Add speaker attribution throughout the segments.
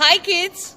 Speaker 1: हाय kids,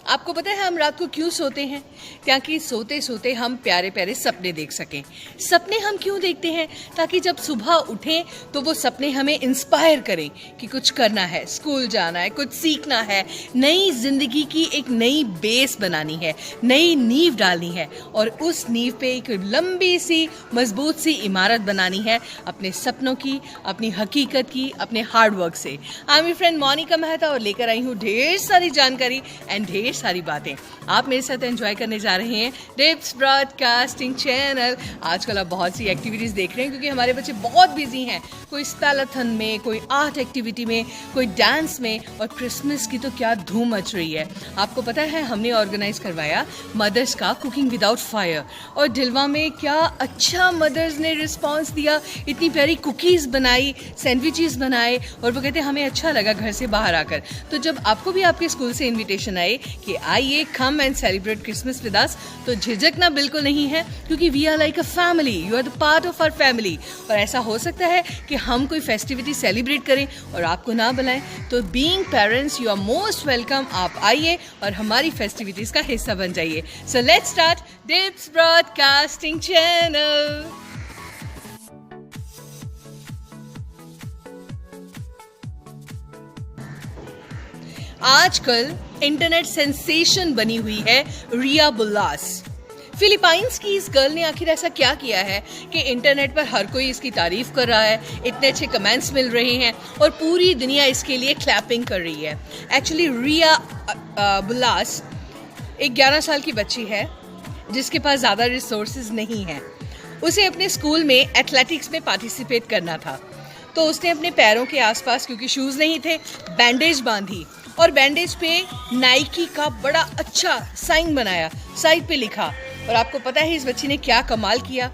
Speaker 1: आपको पता है हम रात को क्यों सोते हैं? ताकि सोते सोते हम प्यारे प्यारे सपने देख सकें। सपने हम क्यों देखते हैं? ताकि जब सुबह उठें तो वो सपने हमें इंस्पायर करें कि कुछ करना है, स्कूल जाना है, कुछ सीखना है, नई जिंदगी की एक नई बेस बनानी है, नई नींव डालनी है और उस नींव पे एक लंबी सी मजबूत सी इमारत बनानी है अपने सपनों की, अपनी हकीकत की, अपने हार्डवर्क से। I am friend Monika Mehta और लेकर आई हूँ ढेर सारी जानकारी एंड ढेर सारी बातें। आप मेरे साथ एंजॉय करने जा रहे हैं डिप्स ब्रॉडकास्टिंग चैनल। आजकल आप बहुत सी एक्टिविटीज़ देख रहे हैं क्योंकि हमारे बच्चे बहुत बिजी हैं, कोई स्पेलाथन में, कोई आर्ट एक्टिविटी में, कोई डांस में, और क्रिसमस की तो क्या धूम मच रही है। आपको पता है हमने ऑर्गेनाइज करवाया मदर्स का कुकिंग विदाउट फायर, और ढिलवा में क्या अच्छा मदर्स ने रिस्पॉन्स दिया, इतनी प्यारी कुकीज़ बनाई, सैंडविचेस बनाए, और वो कहते हैं हमें अच्छा लगा घर से बाहर आकर। तो जब आपको भी आपके स्कूल से इन्विटेशन आए कि आइए come and celebrate Christmas with us, तो झिझकना बिल्कुल नहीं है क्योंकि we are like a family, you are the part of our family. और ऐसा हो सकता है कि हम कोई फेस्टिविटी सेलिब्रेट करें और आपको ना बुलाएं, तो being parents you are most welcome. आप आइए और हमारी फेस्टिविटीज़ का हिस्सा बन जाइए। So let's start DIPS broadcasting channel. आजकल इंटरनेट सेंसेशन बनी हुई है रिया बुलास। फिलीपाइंस की इस गर्ल ने आखिर ऐसा क्या किया है कि इंटरनेट पर हर कोई इसकी तारीफ कर रहा है, इतने अच्छे कमेंट्स मिल रहे हैं और पूरी दुनिया इसके लिए क्लैपिंग कर रही है। एक्चुअली रिया बुलास एक 11 साल की बच्ची है जिसके पास ज़्यादा रिसोर्सेज नहीं हैं। उसे अपने स्कूल में एथलेटिक्स में पार्टिसिपेट करना था, तो उसने अपने पैरों के आसपास, क्योंकि शूज़ नहीं थे, बैंडेज बांधी और बैंडेज पे नाइकी का बड़ा अच्छा साइन बनाया, साइड पे लिखा। और आपको पता है इस बच्ची ने क्या कमाल किया?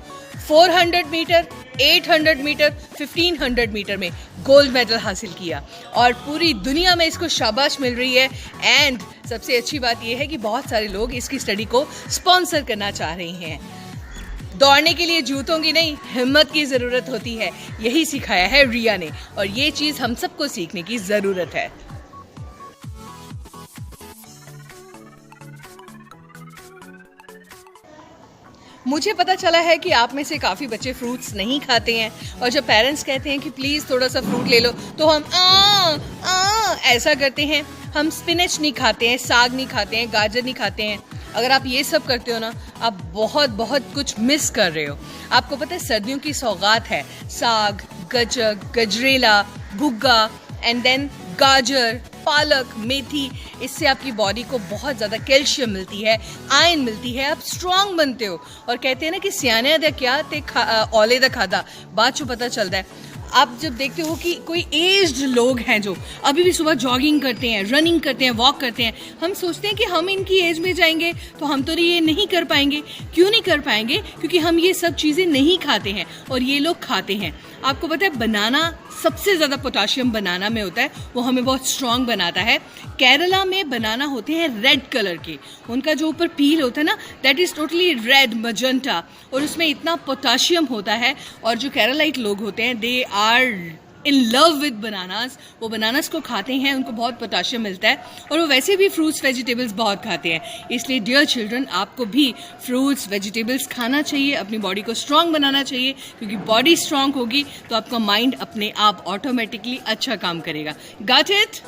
Speaker 1: 400 मीटर, 800 मीटर, 1500 मीटर में गोल्ड मेडल हासिल किया और पूरी दुनिया में इसको शाबाश मिल रही है। एंड सबसे अच्छी बात यह है कि बहुत सारे लोग इसकी स्टडी को स्पॉन्सर करना चाह रहे हैं। दौड़ने के लिए जूतों की नहीं, हिम्मत की ज़रूरत होती है, यही सिखाया है रिया ने, और ये चीज़ हम सबको सीखने की ज़रूरत है। मुझे पता चला है कि आप में से काफ़ी बच्चे फ्रूट्स नहीं खाते हैं, और जब पेरेंट्स कहते हैं कि प्लीज़ थोड़ा सा फ्रूट ले लो तो हम ऐसा करते हैं। हम स्पिनच नहीं खाते हैं, साग नहीं खाते हैं, गाजर नहीं खाते हैं। अगर आप ये सब करते हो ना, आप बहुत बहुत कुछ मिस कर रहे हो। आपको पता है सर्दियों की सौगात है साग, गजक, गजरेला, भुग्गा एंड देन गाजर, पालक, मेथी। इससे आपकी बॉडी को बहुत ज़्यादा कैल्शियम मिलती है, आयरन मिलती है, आप स्ट्रॉन्ग बनते हो। और कहते हैं ना कि सियाने दा क्या ते औले दा खादा, बाद चो पता चलता है। आप जब देखते हो कि कोई एज्ड लोग हैं जो अभी भी सुबह जॉगिंग करते हैं, रनिंग करते हैं, वॉक करते हैं, हम सोचते हैं कि हम इनकी एज में जाएंगे तो हम तो ये नहीं कर पाएंगे। क्यों नहीं कर पाएंगे? क्योंकि हम ये सब चीज़ें नहीं खाते हैं और ये लोग खाते हैं। आपको पता है बनाना, सबसे ज़्यादा पोटाशियम बनाना में होता है, वो हमें बहुत स्ट्रॉन्ग बनाता है। केरला में बनाना होते हैं रेड कलर के, उनका जो ऊपर पील होता है ना, that is totally red magenta, और उसमें इतना पोटाशियम होता है। और जो केरलाइट लोग होते हैं they are in love with bananas, वो बनानास को खाते हैं, उनको बहुत पोटाशियम मिलता है, और वो वैसे भी फ्रूट्स वेजिटेबल्स बहुत खाते हैं। इसलिए डियर चिल्ड्रन, आपको भी फ्रूट्स वेजिटेबल्स खाना चाहिए, अपनी बॉडी को स्ट्रॉन्ग बनाना चाहिए, क्योंकि बॉडी स्ट्रॉन्ग होगी तो आपका माइंड अपने आप ऑटोमेटिकली अच्छा काम करेगा। Got it?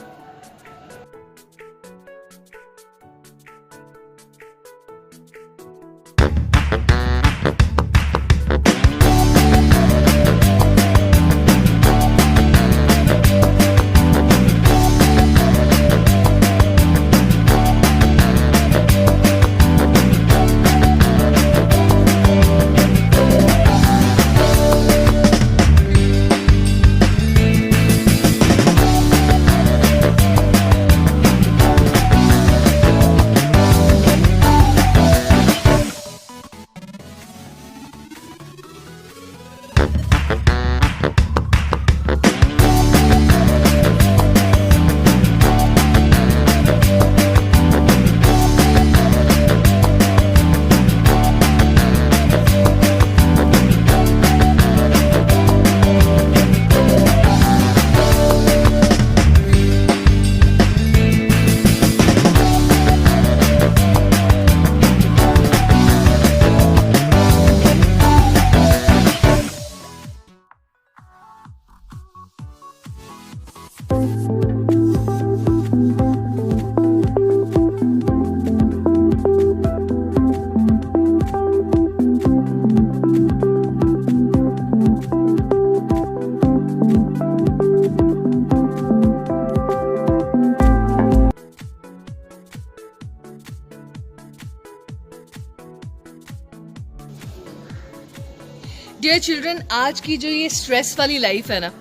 Speaker 1: डियर चिल्ड्रन, आज की जो ये स्ट्रेस वाली लाइफ है ना,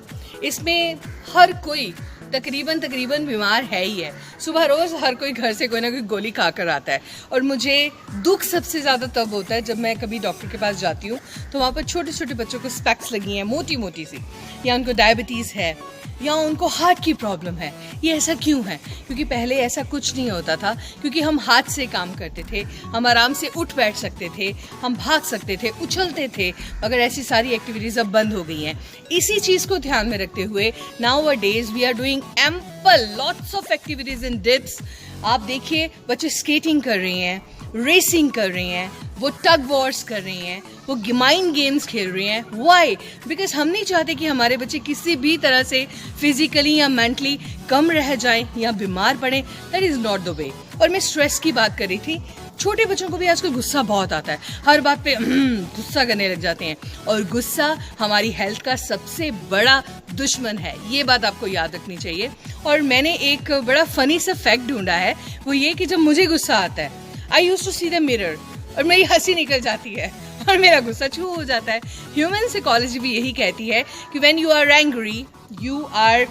Speaker 1: इसमें हर कोई तकरीबन बीमार है ही है। सुबह रोज़ हर कोई घर से कोई ना कोई गोली खा कर आता है। और मुझे दुख सबसे ज़्यादा तब होता है जब मैं कभी डॉक्टर के पास जाती हूँ तो वहाँ पर छोटे छोटे बच्चों को स्पेक्स लगी हैं, मोटी मोटी सी, या उनको डायबिटीज़ है, या उनको हार्ट की प्रॉब्लम है। ये ऐसा क्यों है? क्योंकि पहले ऐसा कुछ नहीं होता था, क्योंकि हम हाथ से काम करते थे, हम आराम से उठ बैठ सकते थे, हम भाग सकते थे, उछलते थे, मगर ऐसी सारी एक्टिविटीज़ अब बंद हो गई हैं। इसी चीज़ को ध्यान में रखते हुए nowadays we are doing ample lots of activities in DIPS. आप देखिए, बच्चे स्केटिंग कर रहे हैं, रेसिंग कर रही हैं, वो टग वॉर्स कर रही हैं, वो माइंड गेम्स खेल रही हैं। वाई? बिकॉज हम नहीं चाहते कि हमारे बच्चे किसी भी तरह से फिजिकली या मेंटली कम रह जाएं या बीमार पड़ें। That is not the way. और मैं स्ट्रेस की बात कर रही थी। छोटे बच्चों को भी आजकल गुस्सा बहुत आता है, हर बात पे गुस्सा करने लग जाते हैं, और गुस्सा हमारी हेल्थ का सबसे बड़ा दुश्मन है। ये बात आपको याद रखनी चाहिए। और मैंने एक बड़ा फनी सा फैक्ट ढूंढा है, वो ये कि जब मुझे गुस्सा आता है, I used to see the mirror, और मेरी हंसी निकल जाती है और मेरा गुस्सा छू हो जाता है। ह्यूमन साइकोलॉजी भी यही कहती है कि when you are angry, you are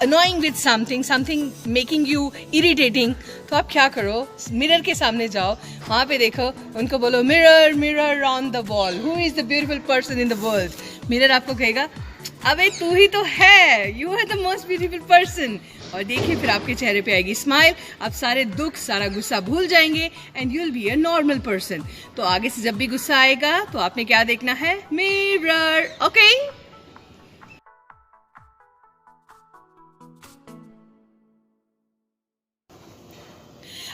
Speaker 1: annoying with something making you irritating, तो आप क्या करो, मिरर के सामने जाओ, वहाँ पे देखो, उनको बोलो mirror mirror on the wall, who is the beautiful person in the world. Mirror आपको कहेगा, अबे तू ही तो है, you are the most beautiful person. और देखिए, फिर आपके चेहरे पे आएगी स्माइल, आप सारे दुख, सारा गुस्सा भूल जाएंगे and you will be a normal person. तो आगे से जब भी गुस्सा आएगा तो आपने क्या देखना है? मिरर। ओके?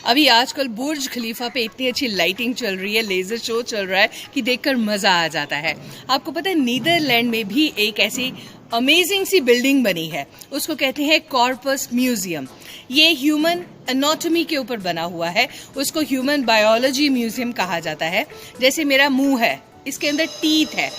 Speaker 1: अभी आजकल बुर्ज खलीफा पे इतनी अच्छी लाइटिंग चल रही है, लेजर शो चल रहा है कि देखकर मजा आ जाता है। आपको पता है, नीदरलैंड में भी एक ऐसी अमेजिंग सी बिल्डिंग बनी है, उसको कहते हैं कॉर्पस म्यूजियम। ये ह्यूमन एनाटॉमी के ऊपर बना हुआ है, उसको ह्यूमन बायोलॉजी म्यूजियम कहा जाता है। जैसे मेरा मुंह है, इसके अंदर टीथ है,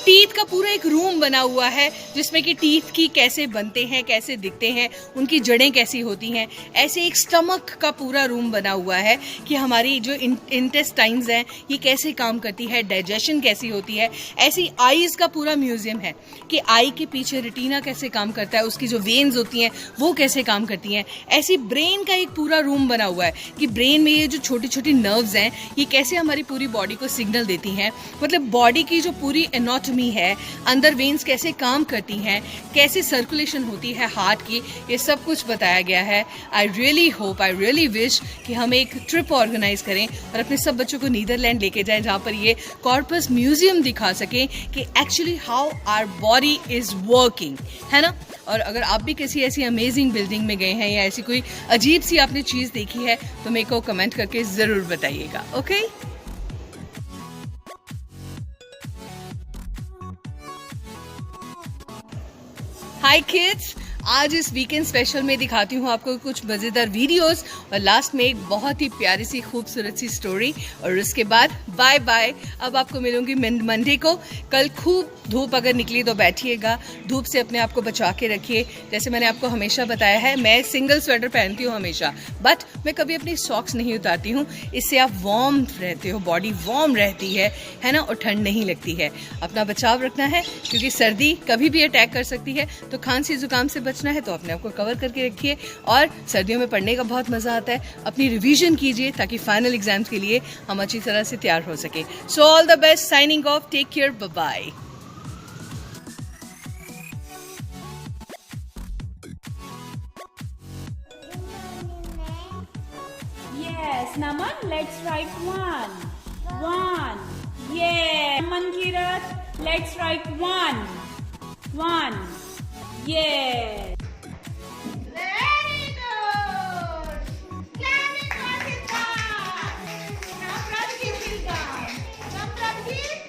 Speaker 1: टीथ का पूरा एक रूम बना हुआ है जिसमें कि टीथ की कैसे बनते हैं, कैसे दिखते हैं, उनकी जड़ें कैसी होती हैं। ऐसे एक स्टमक का पूरा रूम बना हुआ है कि हमारी जो इंटेस्टाइन्स हैं ये कैसे काम करती है, डाइजेशन कैसी होती है। ऐसी आईज का पूरा म्यूजियम है कि आई के पीछे रेटिना कैसे काम करता है, उसकी जो वेन्स होती हैं वो कैसे काम करती हैं। ऐसी ब्रेन का एक पूरा रूम बना हुआ है कि ब्रेन में ये जो छोटी छोटी नर्व्स हैं ये कैसे हमारी पूरी बॉडी को सिग्नल देती हैं। मतलब बॉडी की जो पूरी एनाटॉमी है, अंदर वेन्स कैसे काम करती हैं, कैसे सर्कुलेशन होती है हार्ट की, ये सब कुछ बताया गया है। I really hope, I really wish कि हम एक ट्रिप ऑर्गेनाइज करें और अपने सब बच्चों को नीदरलैंड लेके जाएं, जहाँ पर ये कॉर्पस म्यूजियम दिखा सकें कि actually how our body is working, है ना। और अगर आप भी किसी ऐसी अमेजिंग बिल्डिंग में गए हैं या ऐसी कोई अजीब सी आपने चीज़ देखी है तो मेरे को कमेंट करके ज़रूर बताइएगा। ओके? हाय किड्स, आज इस वीकेंड स्पेशल में दिखाती हूँ आपको कुछ मज़ेदार वीडियोस और लास्ट में एक बहुत ही प्यारी सी खूबसूरत सी स्टोरी, और उसके बाद बाय बाय। अब आपको मिलूंगी मंडे को। कल खूब धूप अगर निकली तो बैठिएगा, धूप से अपने आप को बचा के रखिए। जैसे मैंने आपको हमेशा बताया है, मैं सिंगल स्वेटर पहनती हूँ हमेशा, बट मैं कभी अपनी सॉक्स नहीं उतारती हूँ। इससे आप वार्म रहते हो, बॉडी वार्म रहती है ना, और ठंड नहीं लगती है। अपना बचाव रखना है क्योंकि सर्दी कभी भी अटैक कर सकती है, तो खांसी जुकाम से बचना है तो अपने आप को कवर करके रखिए। और सर्दियों में पढ़ने का बहुत मजा आता है, अपनी रिवीजन कीजिए ताकि फाइनल एग्जाम्स के लिए हम अच्छी तरह से तैयार हो सके। So all the best, signing off, take care, bye bye.
Speaker 2: Yes, Naman, let's write one. One. Yeah. Naman Kirat, let's write one. One. Yeah.
Speaker 3: Very good. Clapping for Siddharth. Now Pradip will come. Come Pradip.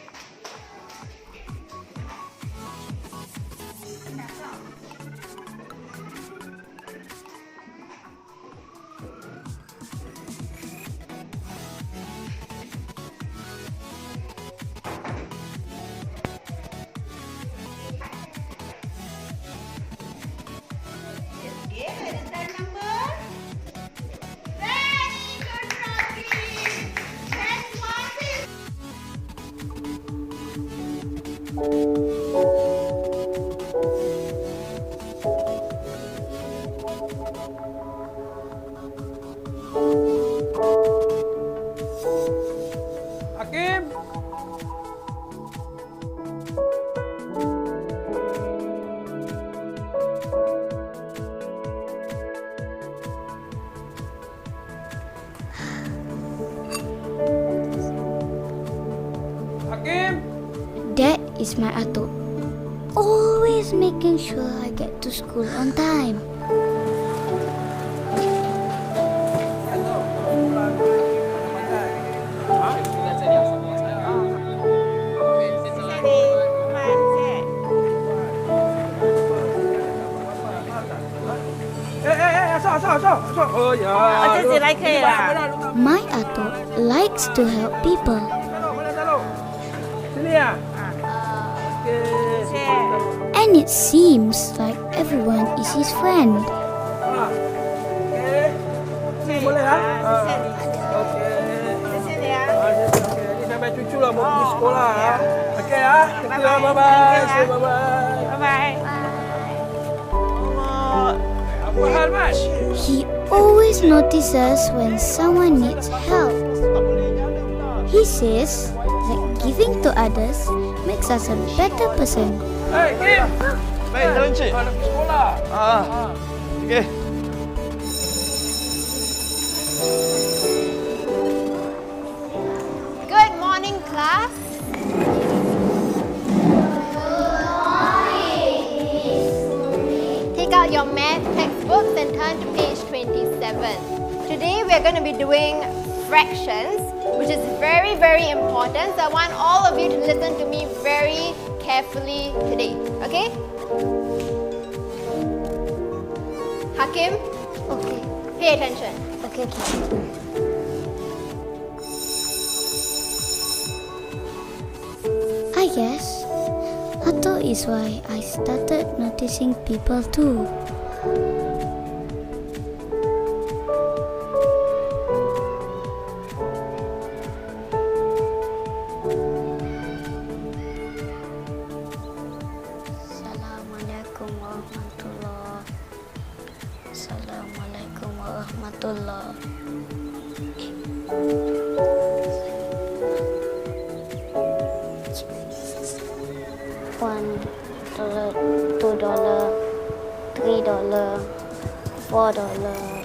Speaker 3: Now come.
Speaker 4: is my Atuk. Always making sure I get to school on time. My Atuk likes to help people. And it seems like everyone is his friend.
Speaker 5: Boleh Ini sampai cucu lah mau pergi sekolah ya. Okey ya. Bye bye. Bye bye. Apa hal Mas?
Speaker 4: He always notices when someone needs help. He says that giving to others makes us a better person.
Speaker 5: Hey, Kim.
Speaker 6: Baik, jalan cik.
Speaker 5: Nak pergi sekolah.
Speaker 6: Okey.
Speaker 3: Good morning, class. Take out your math textbooks and turn to page 27. Today we are going to be doing fractions, which is very, very important. So I want all of you to listen to me very carefully today. Okay? Hakim,
Speaker 4: Okay,
Speaker 3: pay attention.
Speaker 4: okay. I guess Atuk is why I started noticing people too. Assalamualaikum warahmatullahi. Assalamualaikum warahmatullahi. $1, $2, $3, $4.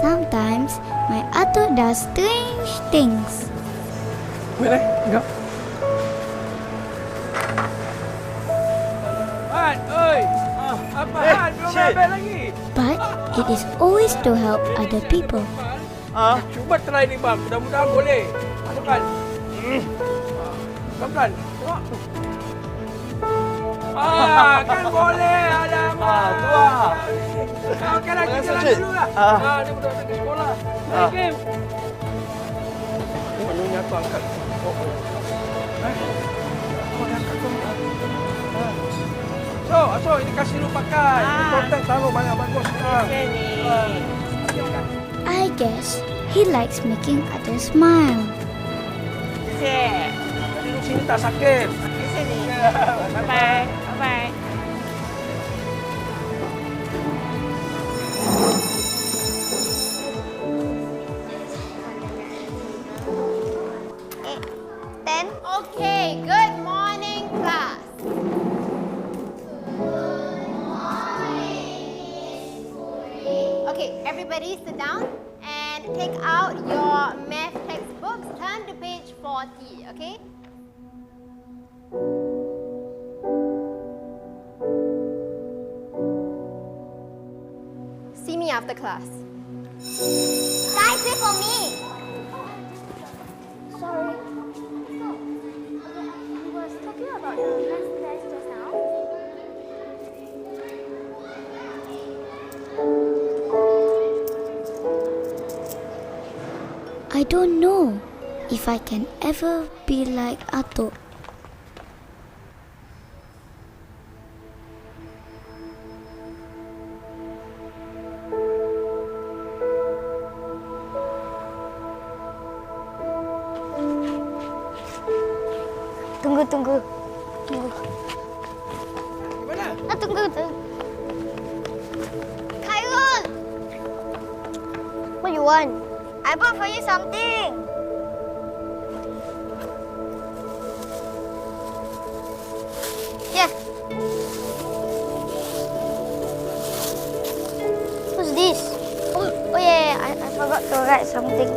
Speaker 4: Sometimes my Atuk does strange things.
Speaker 5: Wait, enggak. Han, oi. Apa Han? Belum
Speaker 6: cik.
Speaker 5: habis lagi.
Speaker 4: But it is always to help other people.
Speaker 5: Cuba try ni bang. Mudah-mudahan boleh. Masukkan. Pelan-pelan. Tengok. Kan boleh. Alamak.
Speaker 6: tu lah.
Speaker 5: Okey lah, kita
Speaker 6: Terima kasih,
Speaker 5: jalan
Speaker 6: cik.
Speaker 5: dulu lah. Dia budak pergi sekolah. Hai, Kim. Tengok nyonya aku angkat. So, ini kasih lu pakai. Ini kotak taruh banyak bagus.
Speaker 4: I guess he likes making others smile.
Speaker 5: Jadi lu sini tak sakit.
Speaker 2: Bye-bye. Bye-bye.
Speaker 3: Okay, good morning, class. Okay, everybody sit down and take out your math textbooks. Turn to page 40, okay? See me after class. Guys, wait for me. Sorry. We was talking about the math test just now.
Speaker 4: I don't know if I can ever be like Atuk. Tunggu.
Speaker 5: Mana?
Speaker 4: Tunggu. What you want? I bought for you something. Here. What's this? Oh yeah, I forgot to write something.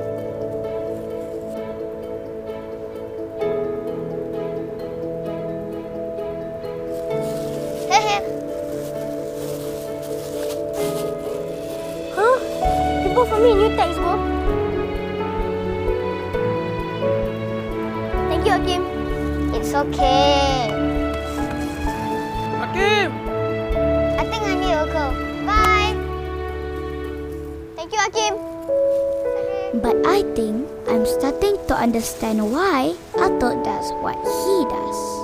Speaker 4: Here. Huh? You bought for me a new textbook? Thank you, Hakim. It's okay.
Speaker 5: Hakim!
Speaker 4: I think I need to go. Bye. Thank you, Hakim. But I think I'm starting to understand why Atul does what he does.